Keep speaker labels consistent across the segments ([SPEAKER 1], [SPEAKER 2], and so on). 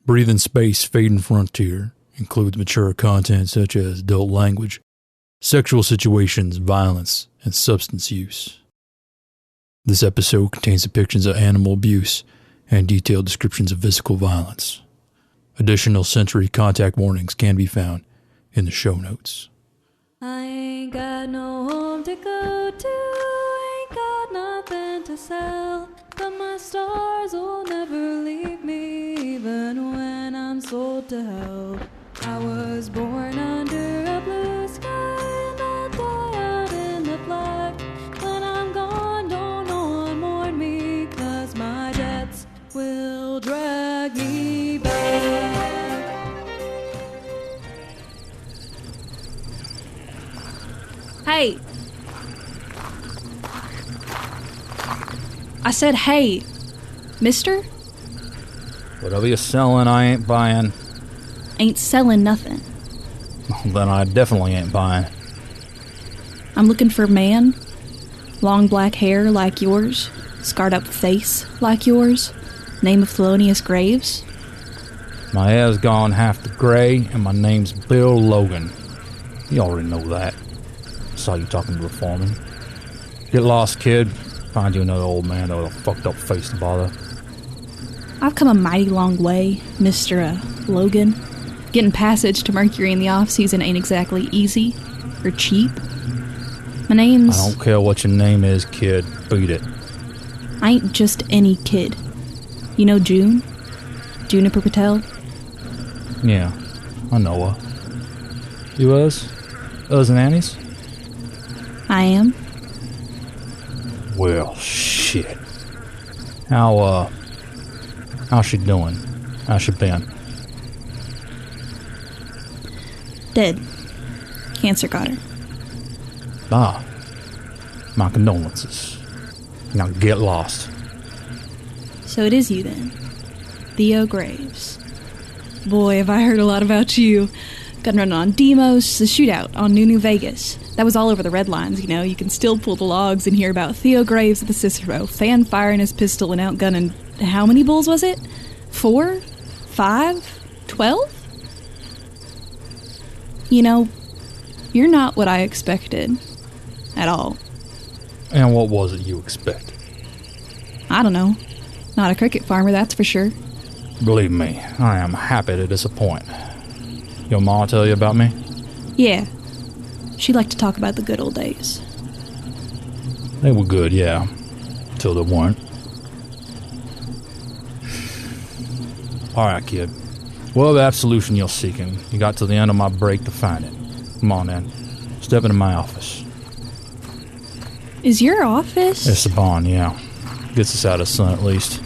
[SPEAKER 1] Breathing Space Fading Frontier includes mature content such as adult language, sexual situations, violence, and substance use. This episode contains depictions of animal abuse and detailed descriptions of physical violence. Additional sensory contact warnings can be found in the show notes.
[SPEAKER 2] I ain't got no home to go to, ain't got nothing to sell, but my stars will never leave me, even when I'm sold to hell. I was born under a blue sky, and I'll die out in the black. When I'm gone, don't no one mourn me, 'cause my debts will drag me back. Hey! I said hey, mister?
[SPEAKER 3] Whatever you're selling, I ain't buying.
[SPEAKER 2] Ain't selling nothing.
[SPEAKER 3] Then I definitely ain't buying.
[SPEAKER 2] I'm looking for a man. Long black hair like yours. Scarred up face like yours. Name of felonious graves.
[SPEAKER 3] My hair's gone half to gray, and my name's Bill Logan. You already know that. Saw you talking to the foreman. Get lost, kid. Find you another old man with a fucked up face to bother.
[SPEAKER 2] I've come a mighty long way, Mr. Logan. Getting passage to Mercury in the off-season ain't exactly easy or cheap. My name's...
[SPEAKER 3] I don't care what your name is, kid. Beat it.
[SPEAKER 2] I ain't just any kid. You know June? Juniper Patel?
[SPEAKER 3] Yeah, I know her. You us? Us and Annie's?
[SPEAKER 2] I am.
[SPEAKER 3] Well, shit. How's she doing? How's she been?
[SPEAKER 2] Dead. Cancer got her.
[SPEAKER 3] Ah. My condolences. Now get lost.
[SPEAKER 2] So it is you then. Theo Graves. Boy, have I heard a lot about you. Gun running on Demos, the shootout on New Vegas. That was all over the red lines, you know. You can still pull the logs and hear about Theo Graves at the Cicero, fan firing his pistol and outgunning... How many bulls was it? 4? 5? 12? You know, you're not what I expected. At all.
[SPEAKER 3] And what was it you expected?
[SPEAKER 2] I don't know. Not a cricket farmer, that's for sure.
[SPEAKER 3] Believe me, I am happy to disappoint. Your ma tell you about me?
[SPEAKER 2] Yeah. She liked to talk about the good old days.
[SPEAKER 3] They were good, yeah. Till they weren't. Alright, kid. What the absolution you're seeking? You got to the end of my break to find it. Come on, then. Step into my office.
[SPEAKER 2] Is your office?
[SPEAKER 3] It's the barn, yeah. Gets us out of the sun, at least.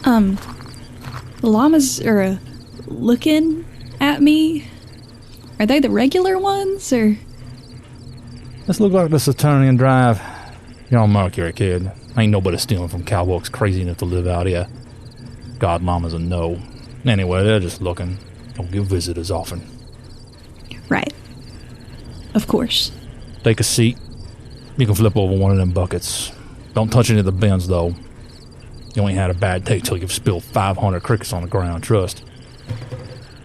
[SPEAKER 2] The llamas are looking at me. Are they the regular ones, or...?
[SPEAKER 3] This look like the Saturnian Drive. You're on Mercury, kid. Ain't nobody stealing from cowbooks crazy enough to live out here. God llamas a no. Anyway, they're just looking. Don't get visitors often.
[SPEAKER 2] Right. Of course.
[SPEAKER 3] Take a seat. You can flip over one of them buckets. Don't touch any of the bins, though. You ain't had a bad day till you've spilled 500 crickets on the ground, trust.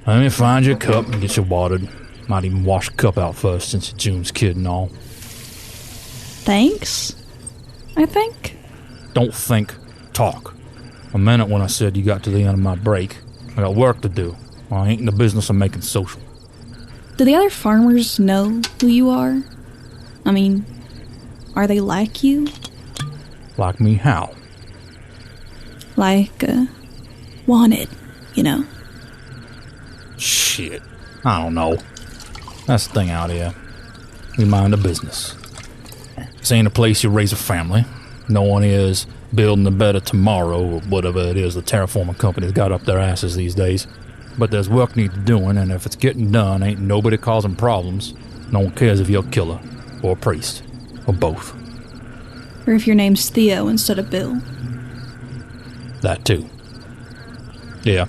[SPEAKER 3] Let me find your cup and get you watered. Might even wash the cup out first, since you're June's kid and all.
[SPEAKER 2] Thanks, I think.
[SPEAKER 3] Don't think. Talk. I meant it when I said you got to the end of my break. I got work to do. I ain't in the business of making social.
[SPEAKER 2] Do the other farmers know who you are? I mean, are they like you?
[SPEAKER 3] Like me how?
[SPEAKER 2] Like, wanted, you know?
[SPEAKER 3] Shit. I don't know. That's the thing out here. We mind the business. This ain't a place you raise a family. No one is building a better tomorrow, or whatever it is the terraforming company's got up their asses these days. But there's work needs doing, and if it's getting done, ain't nobody causing problems. No one cares if you're a killer, or a priest, or both.
[SPEAKER 2] Or if your name's Theo instead of Bill.
[SPEAKER 3] That too. Yeah.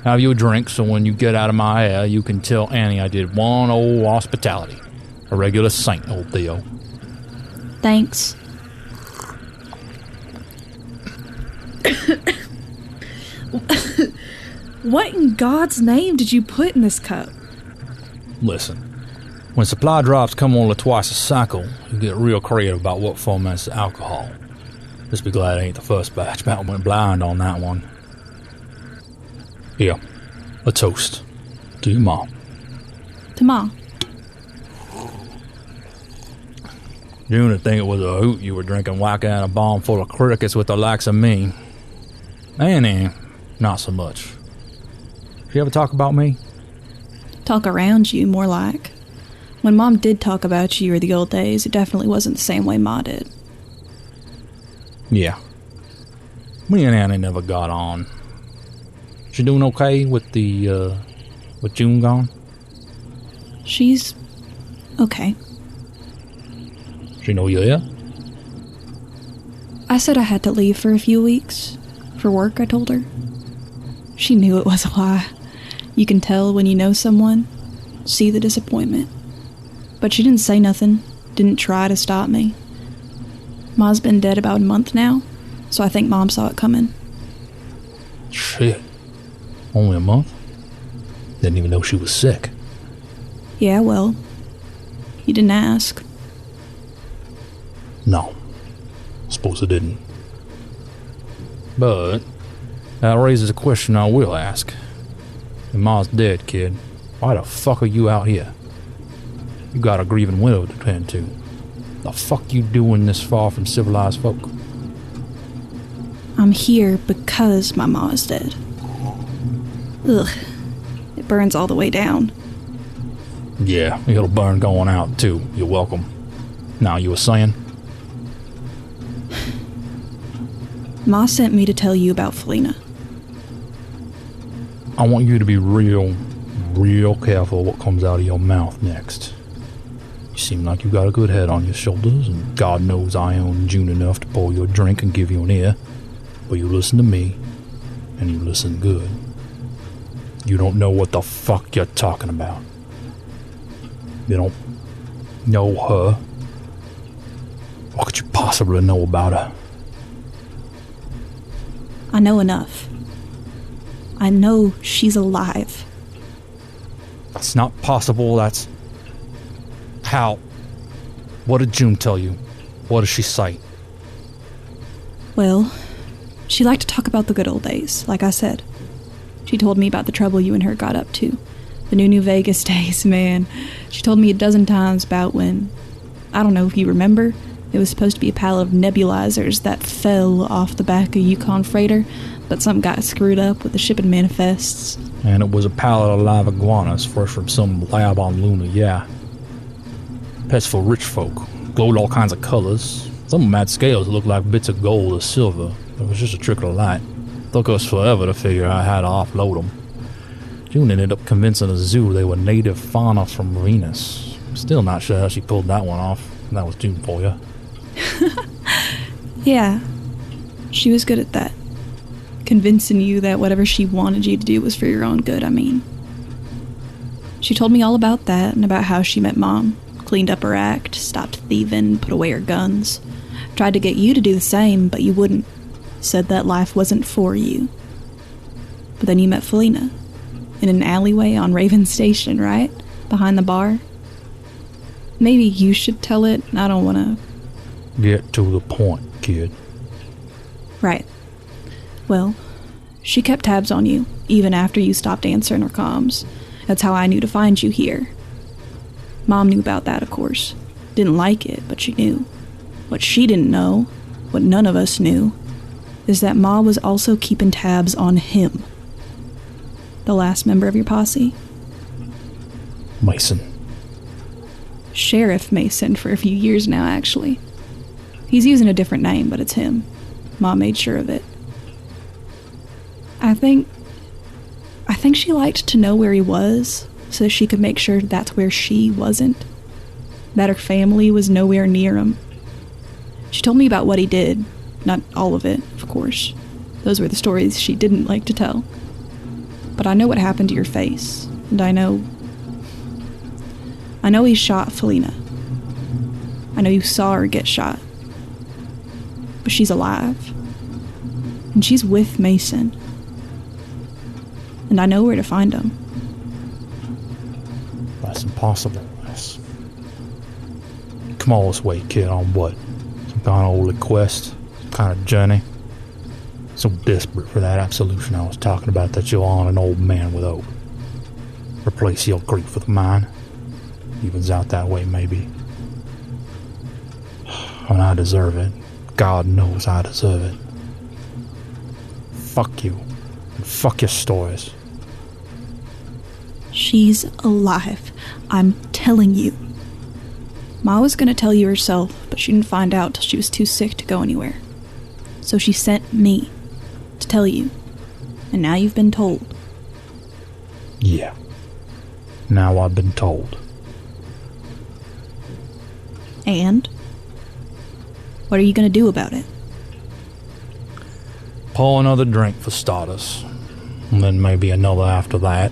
[SPEAKER 3] Have you a drink so when you get out of my hair, you can tell Annie I did one old hospitality. A regular saint, old Theo.
[SPEAKER 2] Thanks. What in God's name did you put in this cup?
[SPEAKER 3] Listen, when supply drops come only twice a cycle, you get real creative about what ferments the alcohol. Just be glad it ain't the first batch. About went blind on that one. Here, a toast to your mom.
[SPEAKER 2] To Mom.
[SPEAKER 3] June would think it was a hoot you were drinking whack out a bomb full of crickets with the likes of me. Annie, not so much. Did you ever talk about me?
[SPEAKER 2] Talk around you, more like. When Mom did talk about you or the old days, it definitely wasn't the same way Ma did.
[SPEAKER 3] Yeah. Me and Annie never got on. She doing okay with with June gone?
[SPEAKER 2] She's okay.
[SPEAKER 3] She know you're here?
[SPEAKER 2] I said I had to leave for a few weeks. For work, I told her. She knew it was a lie. You can tell when you know someone, see the disappointment. But she didn't say nothing, didn't try to stop me. Ma's been dead about a month now, so I think Mom saw it coming.
[SPEAKER 3] Shit. Only a month? Didn't even know she was sick.
[SPEAKER 2] Yeah, well, you didn't ask.
[SPEAKER 3] No. Suppose I didn't. But that raises a question I will ask. If Ma's dead, kid, why the fuck are you out here? You got a grieving widow to tend to. The fuck you doing this far from civilized folk?
[SPEAKER 2] I'm here because my ma is dead. Ugh. It burns all the way down.
[SPEAKER 3] Yeah, it'll burn going out too. You're welcome. Now, you were saying?
[SPEAKER 2] Ma sent me to tell you about Felina.
[SPEAKER 3] I want you to be real careful what comes out of your mouth next. You seem like you got a good head on your shoulders, and God knows I own June enough to pour you a drink and give you an ear. But you listen to me, and you listen good. You don't know what the fuck you're talking about. You don't know her. What could you possibly know about her?
[SPEAKER 2] I know enough. I know she's alive.
[SPEAKER 3] That's not possible. That's... How? What did June tell you? What does she say?
[SPEAKER 2] Well, she liked to talk about the good old days, like I said. She told me about the trouble you and her got up to. The New Vegas days, man. She told me a dozen times about when... I don't know if you remember. It was supposed to be a pile of nebulizers that fell off the back of Yukon freighter, but something got screwed up with the shipping manifests.
[SPEAKER 3] And it was a pallet of live iguanas fresh from some lab on Luna, yeah. Pets for rich folk. Glowed all kinds of colors. Some of them had scales that looked like bits of gold or silver. It was just a trickle of light. Took us forever to figure out how to offload them. June ended up convincing the zoo they were native fauna from Venus. Still not sure how she pulled that one off. That was June for you.
[SPEAKER 2] Yeah, she was good at that. Convincing you that whatever she wanted you to do was for your own good, I mean. She told me all about that and about how she met Mom, cleaned up her act, stopped thieving, put away her guns. Tried to get you to do the same, but you wouldn't. Said that life wasn't for you. But then you met Felina. In an alleyway on Raven Station, right? Behind the bar. Maybe you should tell it. I don't want to...
[SPEAKER 3] Get to the point, kid.
[SPEAKER 2] Right. Well, she kept tabs on you, even after you stopped answering her comms. That's how I knew to find you here. Mom knew about that, of course. Didn't like it, but she knew. What she didn't know, what none of us knew, is that Ma was also keeping tabs on him. The last member of your posse.
[SPEAKER 3] Mason.
[SPEAKER 2] Sheriff Mason for a few years now, actually. He's using a different name, but it's him. Ma made sure of it. I think she liked to know where he was, so she could make sure that's where she wasn't. That her family was nowhere near him. She told me about what he did. Not all of it, of course. Those were the stories she didn't like to tell. But I know what happened to your face, and I know he shot Felina. I know you saw her get shot. But she's alive. And she's with Mason. and I know where to find them.
[SPEAKER 3] That's impossible. Come all this way, kid, on what? Some kind of holy quest? Some kind of journey? So desperate for that absolution I was talking about that you'll on an old man with hope. Replace your grief with mine. Evens out that way, maybe. And I deserve it. God knows I deserve it. Fuck you. And fuck your stories.
[SPEAKER 2] She's alive. I'm telling you. Ma was gonna tell you herself, but she didn't find out till she was too sick to go anywhere. So she sent me to tell you. And now you've been told.
[SPEAKER 3] Yeah. Now I've been told.
[SPEAKER 2] And? What are you gonna do about it?
[SPEAKER 3] Pour another drink for starters. And then maybe another after that.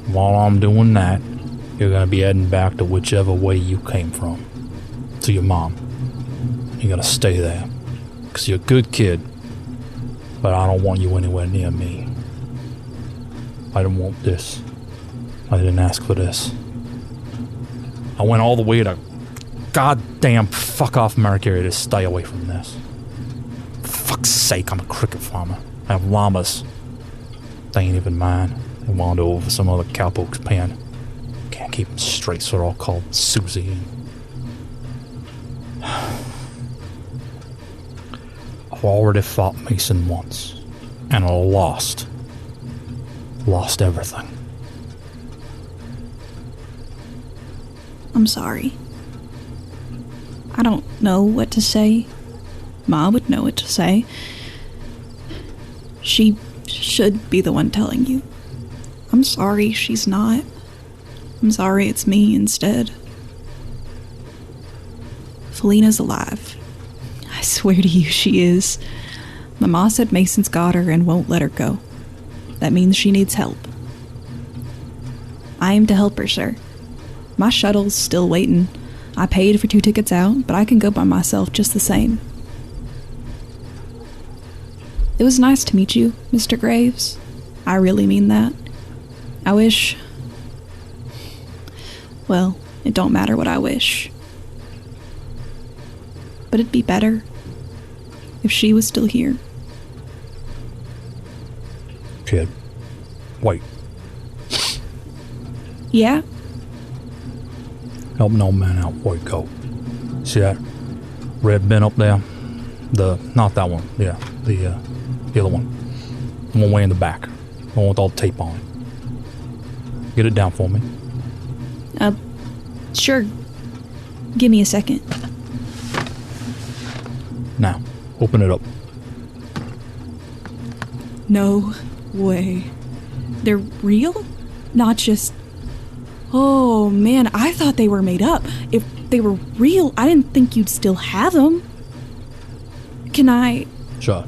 [SPEAKER 3] While I'm doing that, you're gonna be heading back to whichever way you came from. To your mom. You're gonna stay there. 'Cause you're a good kid. But I don't want you anywhere near me. I didn't want this. I didn't ask for this. I went all the way to goddamn fuck off Mercury to stay away from this. For fuck's sake, I'm a cricket farmer. I have llamas. They ain't even mine. They wander over some other cowpoke's pen. Can't keep them straight, so they're all called Susie. I've already fought Mason once. And I lost. Lost everything.
[SPEAKER 2] I'm sorry. I don't know what to say. Ma would know what to say. She should be the one telling you. I'm sorry she's not. I'm sorry it's me instead. Felina's alive. I swear to you she is. My ma said Mason's got her and won't let her go. That means she needs help. I aim to help her, sir. My shuttle's still waiting. I paid for 2 tickets out, but I can go by myself just the same. It was nice to meet you, Mr. Graves. I really mean that. I wish... Well, it don't matter what I wish. But it'd be better if she was still here.
[SPEAKER 3] Kid, wait.
[SPEAKER 2] Yeah?
[SPEAKER 3] Help an old man out before you go. See that red bin up there? Not that one. Yeah, the other one. The one way in the back. The one with all the tape on it. Get it down for me.
[SPEAKER 2] Sure. Give me a second.
[SPEAKER 3] Now, open it up.
[SPEAKER 2] No way. They're real? Not just... Oh, man, I thought they were made up. If they were real, I didn't think you'd still have them. Can I...
[SPEAKER 3] Sure.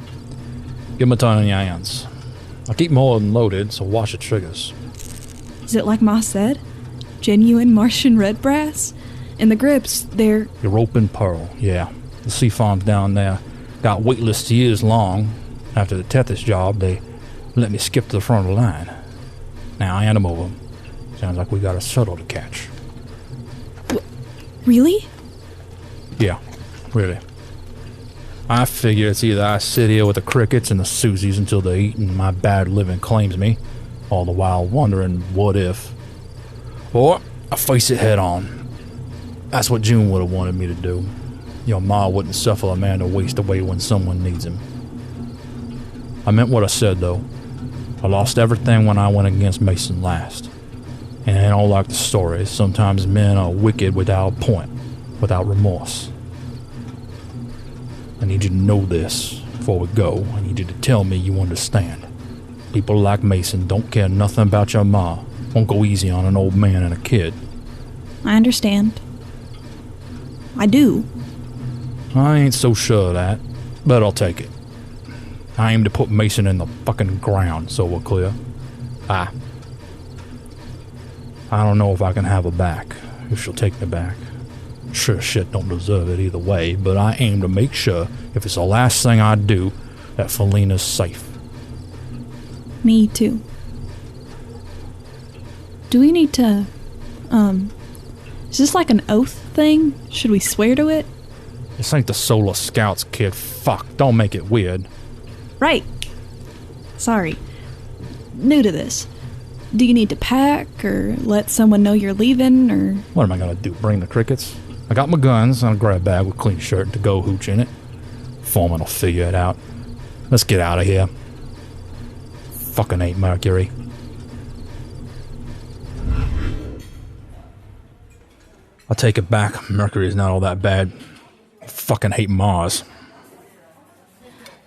[SPEAKER 3] Give 'em a ton in your hands. I'll keep more than loaded, so watch the triggers.
[SPEAKER 2] Is it like Ma said? Genuine Martian red brass? And the grips, they're...
[SPEAKER 3] Your open pearl, yeah. The sea farms down there got wait lists years long. After the Tethys job, they let me skip to the front of the line. Now I hand them over. Sounds like we got a shuttle to catch.
[SPEAKER 2] Really?
[SPEAKER 3] Yeah, really. I figure it's either I sit here with the crickets and the Susies until the eating my bad living claims me, all the while wondering what if, or I face it head on. That's what June would have wanted me to do. Your ma wouldn't suffer a man to waste away when someone needs him. I meant what I said, though. I lost everything when I went against Mason last. And I don't like the stories. Sometimes men are wicked without a point, without remorse. I need you to know this before we go. I need you to tell me you understand. People like Mason don't care nothing about your ma. Won't go easy on an old man and a kid.
[SPEAKER 2] I understand. I do.
[SPEAKER 3] I ain't so sure of that, but I'll take it. I aim to put Mason in the fucking ground, so we're clear. I don't know if I can have her back, if she'll take me back. Sure shit don't deserve it either way, but I aim to make sure, if it's the last thing I do, that Felina's safe.
[SPEAKER 2] Me too. Do we need to, is this like an oath thing? Should we swear to it?
[SPEAKER 3] This ain't the Solar Scouts, kid. Fuck, don't make it weird.
[SPEAKER 2] Right. Sorry. New to this. Do you need to pack, or let someone know you're leaving, or...
[SPEAKER 3] What am I gonna do, bring the crickets? I got my guns and a grab bag with clean shirt and to-go hooch in it. Foreman will figure it out. Let's get out of here. Fucking ain't Mercury. I'll take it back. Mercury's not all that bad. I fucking hate Mars.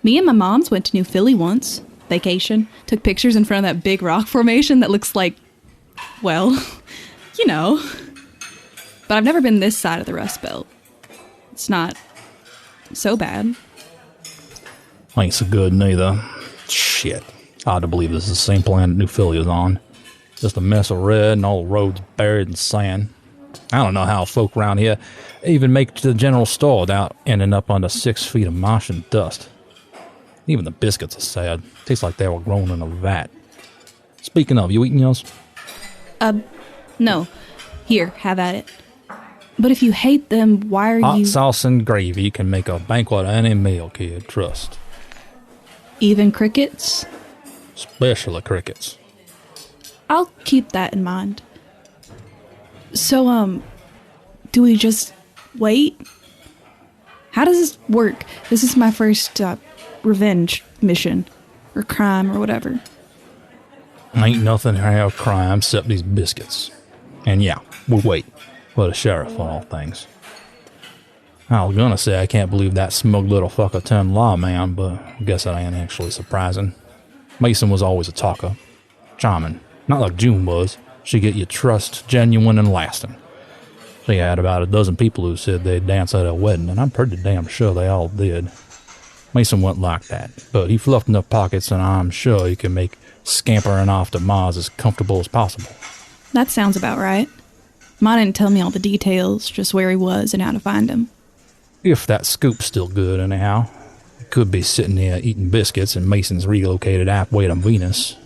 [SPEAKER 2] Me and my moms went to New Philly once. Vacation. Took pictures in front of that big rock formation that looks like... well, you know. But I've never been this side of the Rust Belt. It's not so bad.
[SPEAKER 3] Ain't so good neither. Shit. Hard to believe this is the same planet New Philly is on. Just a mess of red and all the roads buried in sand. I don't know how folk around here even make it to the general store without ending up under 6 feet of Martian dust. Even the biscuits are sad. Tastes like they were grown in a vat. Speaking of, you eating yours?
[SPEAKER 2] No. Here, have at it. But if you hate them, why are you...
[SPEAKER 3] Hot sauce and gravy can make a banquet of any meal, kid. Trust.
[SPEAKER 2] Even crickets?
[SPEAKER 3] Especially crickets.
[SPEAKER 2] I'll keep that in mind. So, do we just wait? How does this work? This is my first, revenge mission. Or crime, or whatever.
[SPEAKER 3] Ain't nothing here of crime except these biscuits. And yeah, we'll wait for the sheriff on all things. I was gonna say I can't believe that smug little fucker turned lawman, but I guess that ain't actually surprising. Mason was always a talker. Charming. Not like June was. She get your trust genuine and lasting. She had about a dozen people who said they'd dance at her wedding, and I'm pretty damn sure they all did. Mason wasn't like that, but he fluffed enough pockets, and I'm sure he can make scampering off to Mars as comfortable as possible.
[SPEAKER 2] That sounds about right. Ma didn't tell me all the details, just where he was and how to find him.
[SPEAKER 3] If that scoop's still good, anyhow. He could be sitting there eating biscuits and Mason's relocated halfway to Venus.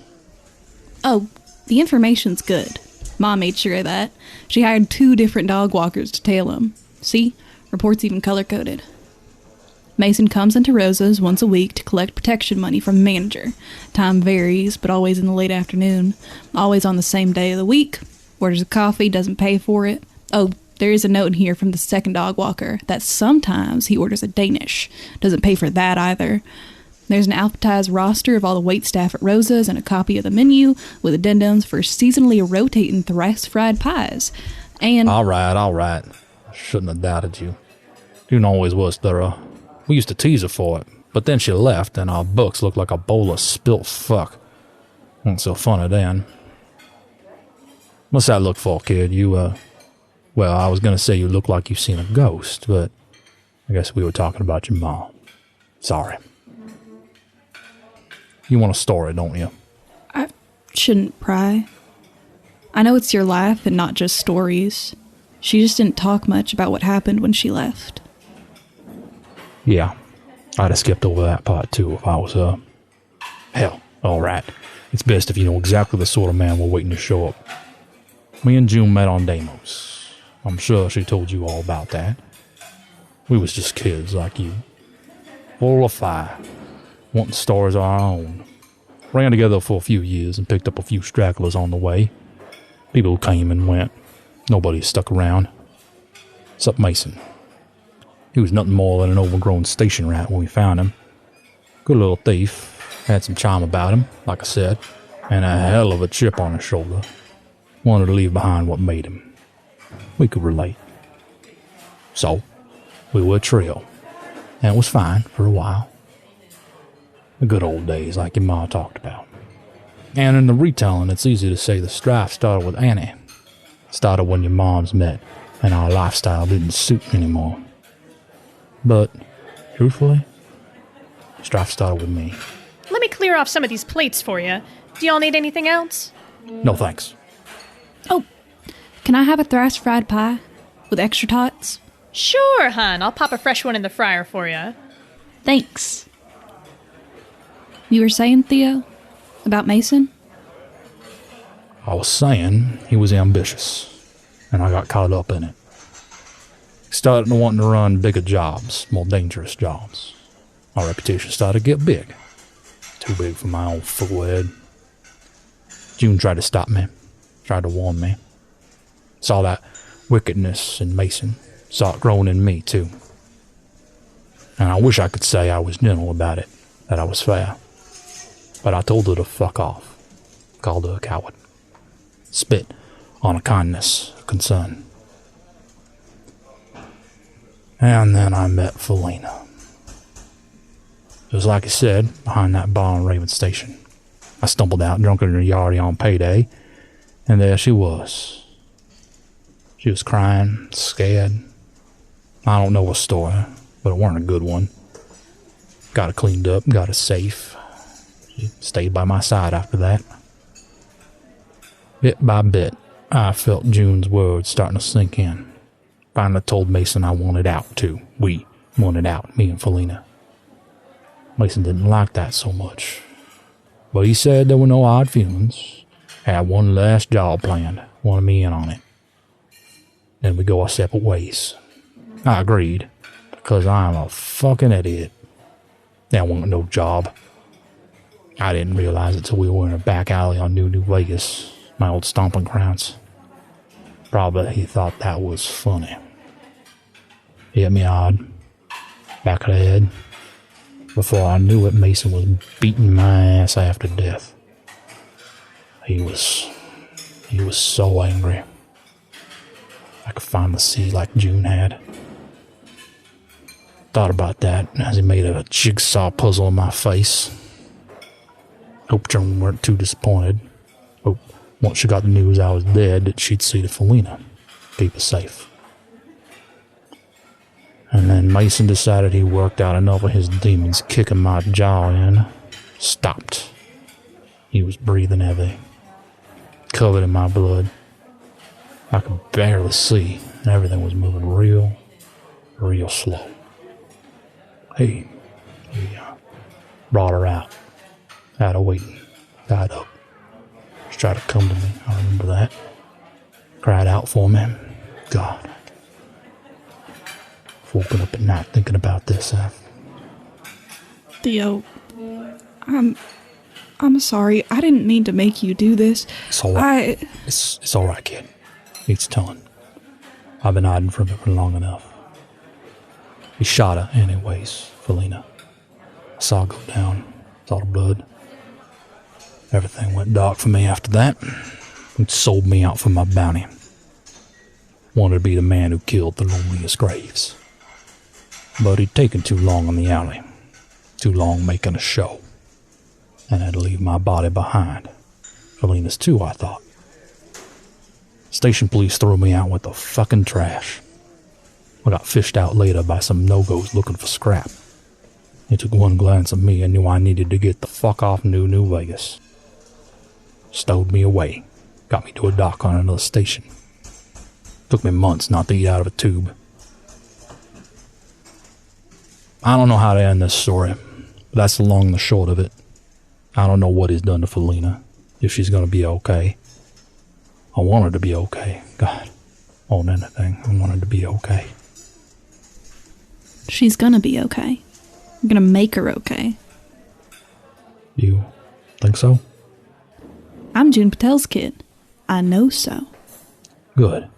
[SPEAKER 2] Oh, the information's good. Ma made sure of that. She hired 2 different dog walkers to tail him. See? Report's even color-coded. Mason comes into Rosa's once a week to collect protection money from the manager. Time varies, but always in the late afternoon. Always on the same day of the week. Orders a coffee, doesn't pay for it. Oh, there is a note in here from the second dog walker that sometimes he orders a Danish. Doesn't pay for that either. There's an alphabetized roster of all the waitstaff at Rosa's and a copy of the menu with addendums for seasonally rotating thrice-fried pies. And... All right. I shouldn't have doubted you. June always was thorough. We used to tease her for it, but then she left and our books looked like a bowl of spilt fuck. Wasn't so funny then. What's that look for, kid? Well, I was gonna say you look like you've seen a ghost, but I guess we were talking about your mom. Sorry. You want a story, don't you? I shouldn't pry. I know it's your life and not just stories. She just didn't talk much about what happened when she left.
[SPEAKER 3] Yeah, I'd have skipped over that part too if I was her. Hell, alright. It's best if you know exactly the sort of man we're waiting to show up. Me and June met on Deimos. I'm sure she told you all about that. We was just kids like you. Full of fire. Wanting stories of our own. Ran together for a few years and picked up a few stragglers on the way. People who came and went. Nobody stuck around. Except Mason. He was nothing more than an overgrown station rat when we found him. Good little thief. Had some charm about him, like I said. And a hell of a chip on his shoulder. Wanted to leave behind what made him. We could relate. So, we were a trio. And it was fine for a while. The good old days like your ma talked about. And in the retelling, it's easy to say the strife started with Annie. Started when your moms met and our lifestyle didn't suit anymore. But, truthfully, strife started with me.
[SPEAKER 4] Let me clear off some of these plates for you. Do y'all need anything else?
[SPEAKER 3] No thanks.
[SPEAKER 2] Oh, can I have a thrice-fried pie with extra tots?
[SPEAKER 4] Sure, hon. I'll pop a fresh one in the fryer for you.
[SPEAKER 2] Thanks. You were saying, Theo? About Mason?
[SPEAKER 3] I was saying he was ambitious, and I got caught up in it. He started wanting to run bigger jobs, more dangerous jobs. My reputation started to get big. Too big for my own forehead. June tried to stop me, tried to warn me. Saw that wickedness in Mason, saw it growing in me too. And I wish I could say I was gentle about it, that I was fair. But I told her to fuck off, called her a coward. Spit on a kindness, a concern. And then I met Felina. It was like I said, behind that bar on Raven Station. I stumbled out drunk in her yardie on payday, and there she was. She was crying, scared. I don't know her story, but it weren't a good one. Got her cleaned up, got her safe. She stayed by my side after that. Bit by bit, I felt June's words starting to sink in. Finally told Mason I wanted out, too. We wanted out, me and Felina. Mason didn't like that so much. But he said there were no hard feelings. Had one last job planned, wanted me in on it. Then we go our separate ways. I agreed, because I'm a fucking idiot. That wasn't no job. I didn't realize it till we were in a back alley on New Vegas, my old stomping grounds. Probably he thought that was funny. He hit me hard, back of the head. Before I knew it, Mason was beating my ass half to death. He was so angry. I could finally see like June had. Thought about that as he made a jigsaw puzzle in my face. Hope June weren't too disappointed. Hope once she got the news I was dead that she'd see to Felina. Keep us safe. And then Mason decided he worked out enough of his demons kicking my jaw in. Stopped. He was breathing heavy. Covered in my blood. I could barely see, and everything was moving real slow. He brought her out. Had her waiting. Tied up. She tried to come to me. I remember that. Cried out for me. God. Woken up at night thinking about this.
[SPEAKER 2] Theo, I'm sorry. I didn't mean to make you do this.
[SPEAKER 3] It's all right. It's all right, kid. Needs telling. I've been hiding from it for long enough. He shot her anyways, Felina. I saw her go down. Saw the blood. Everything went dark for me after that. He sold me out for my bounty. Wanted to be the man who killed the loneliest graves. But he'd taken too long in the alley. Too long making a show. And had to leave my body behind. Felina's too, I thought. Station police threw me out with the fucking trash. I got fished out later by some no-goes looking for scrap. They took one glance at me and knew I needed to get the fuck off New Vegas. Stowed me away. Got me to a dock on another station. Took me months not to eat out of a tube. I don't know how to end this story, but that's the long and the short of it. I don't know what he's done to Felina, if she's gonna be okay. I want her to be okay. God, more than anything, I want her to be okay.
[SPEAKER 2] She's gonna be okay. I'm gonna make her okay.
[SPEAKER 3] You think so?
[SPEAKER 2] I'm June Patel's kid. I know so.
[SPEAKER 3] Good.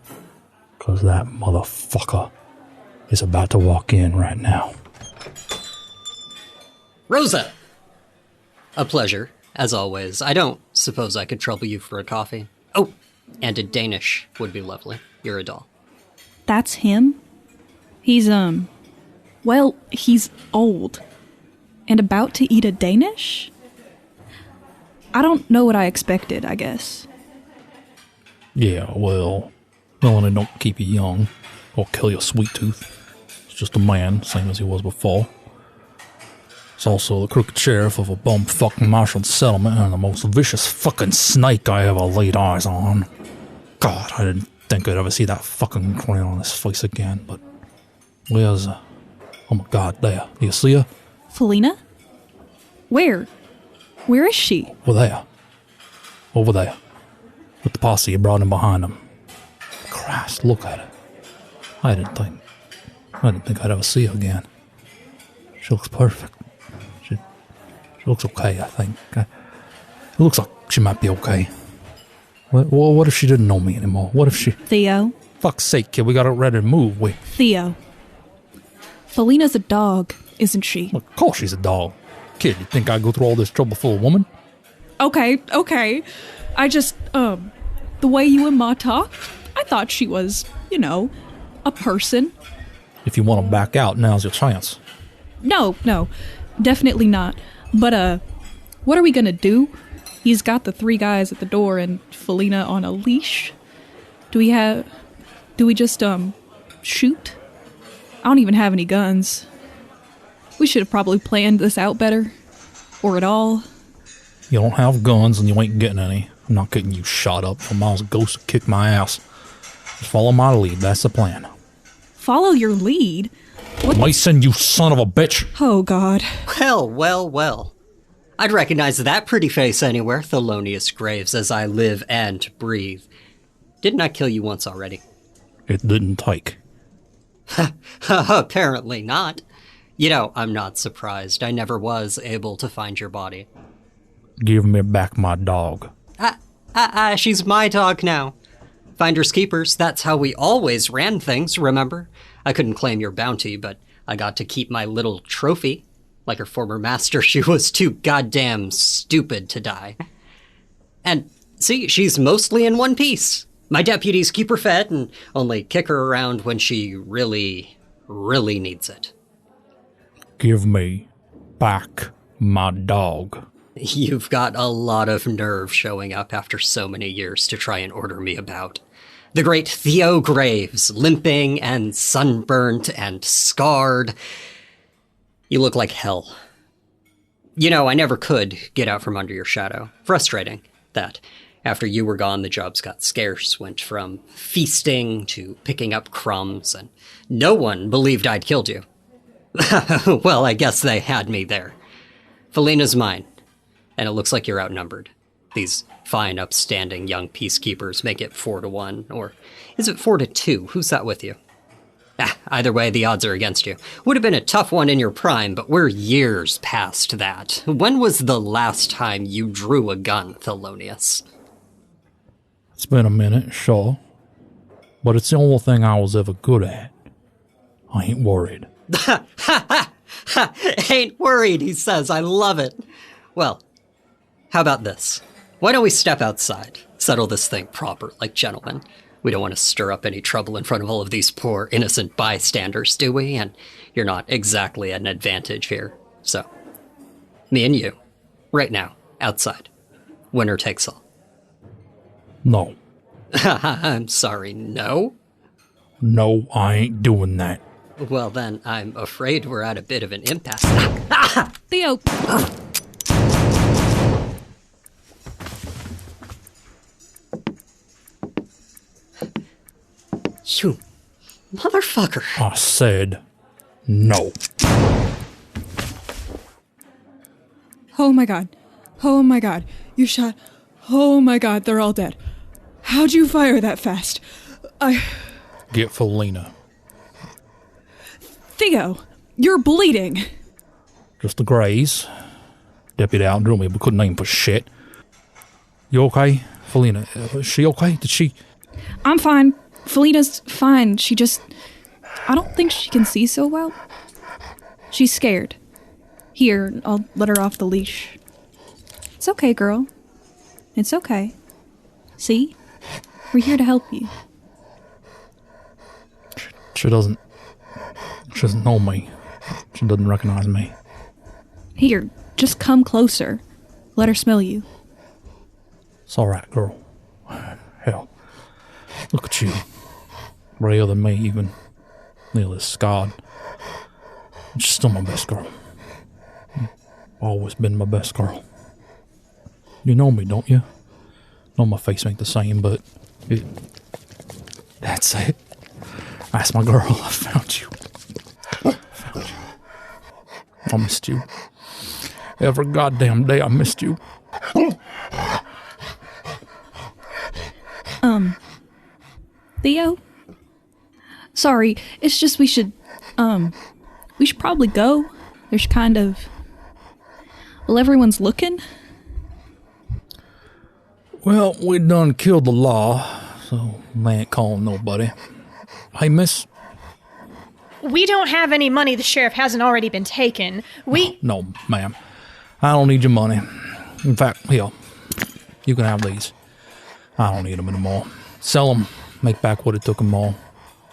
[SPEAKER 3] 'Cause that motherfucker is about to walk in right now.
[SPEAKER 5] Rosa! A pleasure, as always. I don't suppose I could trouble you for a coffee. Oh, and a Danish would be lovely. You're a doll.
[SPEAKER 2] That's him? He's, well, he's old. And about to eat a Danish? I don't know what I expected, I guess.
[SPEAKER 3] Yeah, well, Melanie don't keep you young or kill your sweet tooth. It's just a man, same as he was before. It's also the crooked sheriff of a bum-fucking marshaled settlement and the most vicious fucking snake I ever laid eyes on. God, I didn't think I'd ever see that fucking grin on his face again, but where's, oh my God, there. Do you see her?
[SPEAKER 2] Felina? Where? Where is she?
[SPEAKER 3] Over there. Over there. With the posse you brought in behind them. Christ, look at her. I didn't think I'd ever see her again. She looks perfect. She looks okay, I think. It looks like she might be okay. What if she didn't know me anymore? What if she...
[SPEAKER 2] Theo.
[SPEAKER 3] Fuck's sake, kid, we got it ready to move.
[SPEAKER 2] Theo. Felina's a dog, isn't she?
[SPEAKER 3] Of course she's a dog. Kid, you think I'd go through all this trouble for a woman?
[SPEAKER 2] Okay. I just, the way you and Ma talked, I thought she was, a person.
[SPEAKER 3] If you want to back out, now's your chance.
[SPEAKER 2] No, definitely not. But, what are we gonna do? He's got the 3 guys at the door and Felina on a leash. Do we just, shoot? I don't even have any guns. We should have probably planned this out better. Or at all.
[SPEAKER 3] You don't have guns and you ain't getting any. I'm not getting you shot up for Miles' ghost to kick my ass. Just follow my lead, that's the plan.
[SPEAKER 2] Follow your lead?
[SPEAKER 3] Mason, you son of a bitch!
[SPEAKER 2] Oh, God.
[SPEAKER 5] Well. I'd recognize that pretty face anywhere, Thelonious Graves, as I live and breathe. Didn't I kill you once already?
[SPEAKER 3] It didn't take.
[SPEAKER 5] Apparently not. I'm not surprised. I never was able to find your body.
[SPEAKER 3] Give me back my dog.
[SPEAKER 5] She's my dog now. Finders keepers, that's how we always ran things, remember? I couldn't claim your bounty, but I got to keep my little trophy. Like her former master, she was too goddamn stupid to die. And see, she's mostly in one piece. My deputies keep her fed and only kick her around when she really needs it.
[SPEAKER 3] Give me back my dog.
[SPEAKER 5] You've got a lot of nerve showing up after so many years to try and order me about. The great Theo Graves, limping and sunburnt and scarred. You look like hell. I never could get out from under your shadow. Frustrating, that. After you were gone, the jobs got scarce, went from feasting to picking up crumbs, and no one believed I'd killed you. Well, I guess they had me there. Felina's mine, and it looks like you're outnumbered. These fine, upstanding young peacekeepers make it 4-1, or is it 4-2? Who's that with you? Either way, the odds are against you. Would have been a tough one in your prime, but we're years past that. When was the last time you drew a gun, Thelonious?
[SPEAKER 3] It's been a minute, sure. But it's the only thing I was ever good at. I ain't worried.
[SPEAKER 5] Ain't worried, he says. I love it. Well, how about this? Why don't we step outside? Settle this thing proper, like gentlemen. We don't want to stir up any trouble in front of all of these poor, innocent bystanders, do we? And you're not exactly at an advantage here. So, me and you, right now, outside. Winner takes all.
[SPEAKER 3] No.
[SPEAKER 5] I'm sorry, no?
[SPEAKER 3] No, I ain't doing that.
[SPEAKER 5] Well then, I'm afraid we're at a bit of an impasse.
[SPEAKER 2] Theo.
[SPEAKER 5] You motherfucker.
[SPEAKER 3] I said no.
[SPEAKER 2] Oh my god. You shot. Oh my god, they're all dead. How'd you fire that fast?
[SPEAKER 3] Get Felina.
[SPEAKER 2] Theo, you're bleeding.
[SPEAKER 3] Just a graze. Deputy out and drew me, but couldn't aim for shit. You okay, Felina? Is she okay? Did she...
[SPEAKER 2] I'm fine. Felina's fine. I don't think she can see so well. She's scared. Here, I'll let her off the leash. It's okay, girl. It's okay. See? We're here to help you.
[SPEAKER 3] She doesn't know me. She doesn't recognize me.
[SPEAKER 2] Here, just come closer. Let her smell you.
[SPEAKER 3] It's alright, girl. Hell, look at you. Braver than me, even. Nearly scarred. She's still my best girl. Always been my best girl. You know me, don't you? Know my face ain't the same, but that's it. That's my girl. I found you. I missed you. every goddamn day I missed you.
[SPEAKER 2] Theo? Sorry, it's just we should probably go. There's everyone's looking.
[SPEAKER 3] Well, we done killed the law, so they ain't calling nobody. Hey, miss?
[SPEAKER 4] We don't have any money the sheriff hasn't already been taken.
[SPEAKER 3] No, ma'am. I don't need your money. In fact, here, you can have these. I don't need them anymore. Sell them. Make back what it took them all.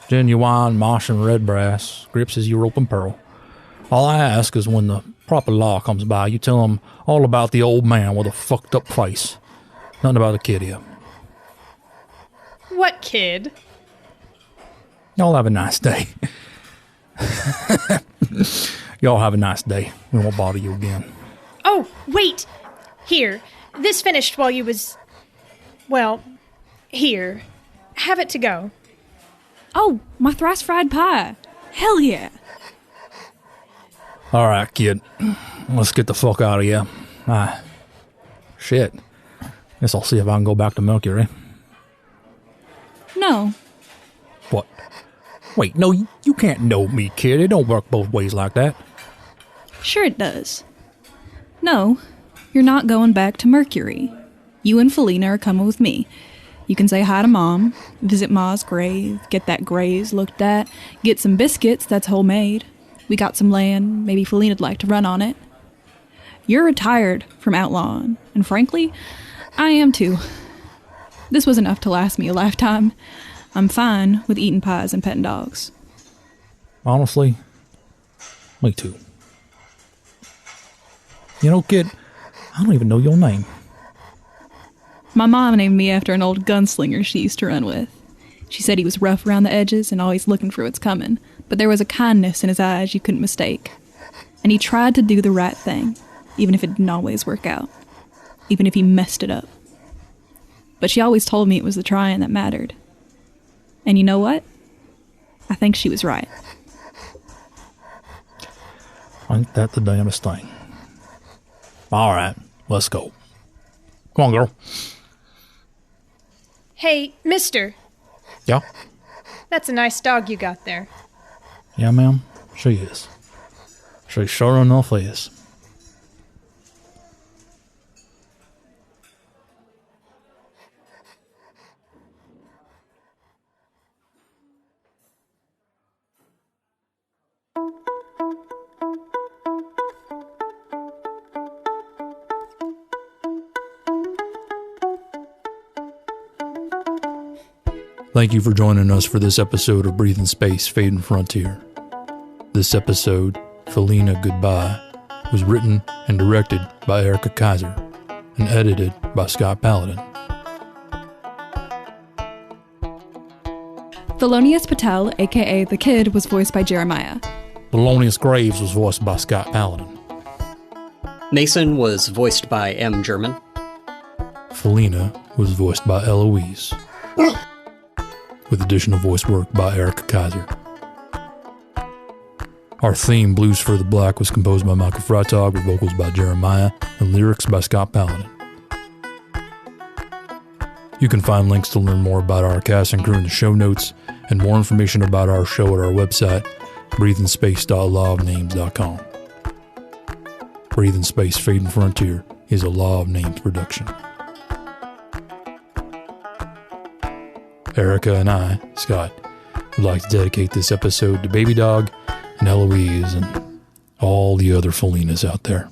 [SPEAKER 3] Genuine Martian red brass. Grips as your open pearl. All I ask is when the proper law comes by, you tell them all about the old man with a fucked up face. Nothing about the kid here.
[SPEAKER 4] What kid?
[SPEAKER 3] Y'all have a nice day. Y'all have a nice day. We won't bother you again.
[SPEAKER 4] Oh, wait! Here. This finished while you was... Well, here. Have it to go.
[SPEAKER 2] Oh, my thrice fried pie. Hell yeah.
[SPEAKER 3] All right, kid. Let's get the fuck out of here. Shit. Guess I'll see if I can go back to Mercury.
[SPEAKER 2] No.
[SPEAKER 3] What? Wait, no, you can't know me, kid. It don't work both ways like that.
[SPEAKER 2] Sure it does. No, you're not going back to Mercury. You and Felina are coming with me. You can say hi to Mom, visit Ma's grave, get that graves looked at, get some biscuits that's homemade. We got some land, maybe Felina'd like to run on it. You're retired from outlawing, and frankly, I am too. This was enough to last me a lifetime. I'm fine with eating pies and petting dogs.
[SPEAKER 3] Honestly, me too. You know, kid, I don't even know your name.
[SPEAKER 2] My mom named me after an old gunslinger she used to run with. She said he was rough around the edges and always looking for what's coming, but there was a kindness in his eyes you couldn't mistake. And he tried to do the right thing, even if it didn't always work out, even if he messed it up. But she always told me it was the trying that mattered. And you know what? I think she was right.
[SPEAKER 3] Ain't that the damnest thing? All right, let's go. Come on, girl.
[SPEAKER 4] Hey, mister.
[SPEAKER 3] Yeah?
[SPEAKER 4] That's a nice dog you got there.
[SPEAKER 3] Yeah, ma'am. She is. She sure enough is.
[SPEAKER 1] Thank you for joining us for this episode of Breathing Space, Fading Frontier. This episode, Felina Goodbye, was written and directed by Erika Kaiser and edited by Scott Paladin.
[SPEAKER 2] Thelonious Patel, a.k.a. The Kid, was voiced by Jeremiah.
[SPEAKER 3] Thelonious Graves was voiced by Scott Paladin.
[SPEAKER 5] Mason was voiced by M. German.
[SPEAKER 1] Felina was voiced by Eloise, with additional voice work by Erika Kaiser. Our theme, Blues for the Black, was composed by Michael Freitag with vocals by Jeremiah and lyrics by Scott Paladin. You can find links to learn more about our cast and crew in the show notes, and more information about our show at our website, breathingspace.lawofnames.com. Breathing Space, Fading Frontier is a Law of Names production. Erika and I, Scott, would like to dedicate this episode to Baby Dog and Eloise and all the other Felinas out there.